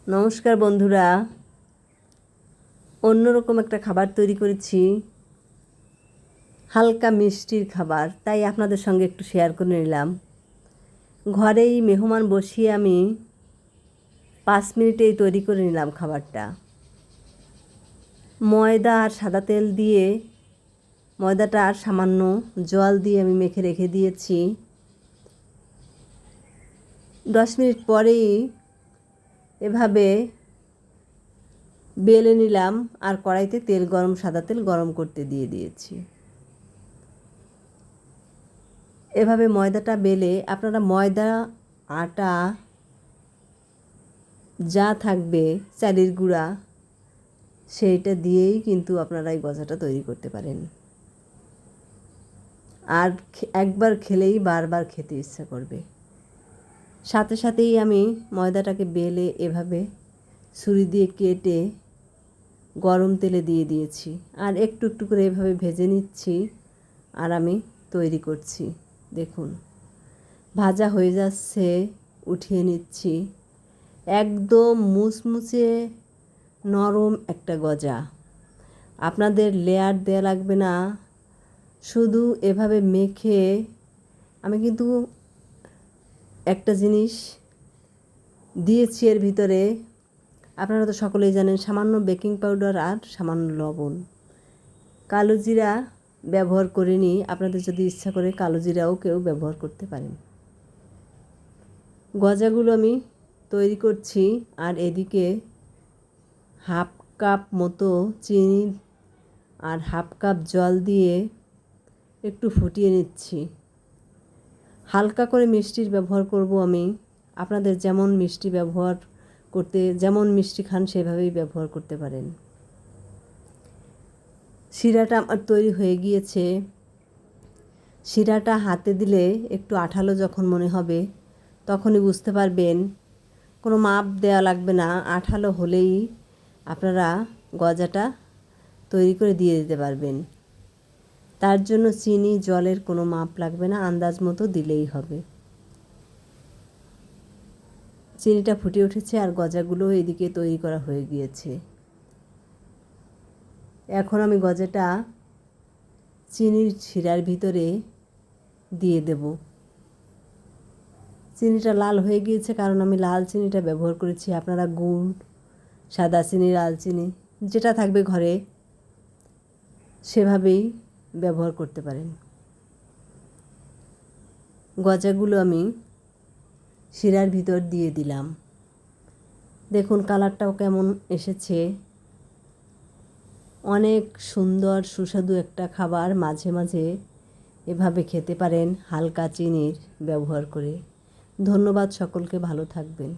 নমস্কার বন্ধুরা, অন্যরকম একটা খাবার তৈরি করেছি, হালকা মিষ্টির খাবার, তাই আপনাদের সঙ্গে একটু শেয়ার করে নিলাম। ঘরেই মেহমান বসিয়ে আমি 5 মিনিটেই তৈরি করে নিলাম খাবারটা। ময়দা আর সাদা তেল দিয়ে, ময়দাটা আর সামান্য জল দিয়ে আমি মেখে রেখে দিয়েছি। 10 মিনিট পরেই এভাবে বেলে নিলাম আর কড়াইতে সাদা তেল গরম করতে দিয়ে দিয়েছি। এভাবে ময়দাটা বেলে আপনারা ময়দা, আটা যা থাকবে, চালের গুঁড়া, সেইটা দিয়েই কিন্তু আপনারা এই গজাটা তৈরি করতে পারেন। আর একবার খেলেই বারবার খেতে ইচ্ছা করবে। সাথে সাথেই আমি ময়দাটাকে বেলে এভাবে ছুরি দিয়ে কেটে গরম তেলে দিয়ে দিয়েছি আর একটু একটু করে এভাবে ভেজে নিচ্ছি আর আমি তৈরি করছি। দেখুন, ভাজা হয়ে যাচ্ছে, উঠিয়ে নিচ্ছি। একদম মুচমুচে নরম একটা গজা। আপনাদের লেয়ার দেওয়া লাগবে না, শুধু এভাবে মেখে। আমি কিন্তু একটা জিনিস দিয়েছি এর ভিতরে, আপনারা তো সকলেই জানেন, সামান্য বেকিং পাউডার আর সামান্য লবণ। কালো জিরা ব্যবহার করিনি, আপনাদের যদি ইচ্ছা করে কালো জিরাও কেউ ব্যবহার করতে পারেন। গজাগুলো আমি তৈরি করছি আর এদিকে হাফ কাপ মতো চিনি আর হাফ কাপ জল দিয়ে একটু ফুটিয়ে নিচ্ছি। হালকা করে মিষ্টির ব্যবহার করব আমি। আপনাদের যেমন মিষ্টি খান সেভাবেই ব্যবহার করতে পারেন। শিরাটা আমার তৈরি হয়ে গিয়েছে। শিরাটা হাতে দিলে একটু আঠালো যখন মনে হবে, তখনই বুঝতে পারবেন। কোনো মাপ দেওয়া লাগবে না, আঠালো হলেই আপনারা গজাটা তৈরি করে দিয়ে দিতে পারবেন। তার জন্য চিনি জলের কোনো মাপ লাগবে না, আন্দাজ মতো দিলেই হবে। চিনিটা ফুটে উঠেছে আর গজাগুলো এদিকে তৈরি করা হয়ে গিয়েছে। এখন আমি গজাটা চিনির শিরার ভিতরে দিয়ে দেব। চিনিটা লাল হয়ে গিয়েছে কারণ আমি লাল চিনিটা ব্যবহার করেছি। আপনারা গুড়, সাদা চিনি, লাল চিনি যেটা থাকবে ঘরে সেভাবেই ব্যবহার করতে পারেন। গজাগুলো আমি শিরার ভিতর দিয়ে দিলাম। দেখুন কালারটাও কেমন এসেছে। অনেক সুন্দর সুস্বাদু একটা খাবার। মাঝে মাঝে এভাবে খেতে পারেন হালকা চিনির ব্যবহার করে। ধন্যবাদ সকলকে, ভালো থাকবেন।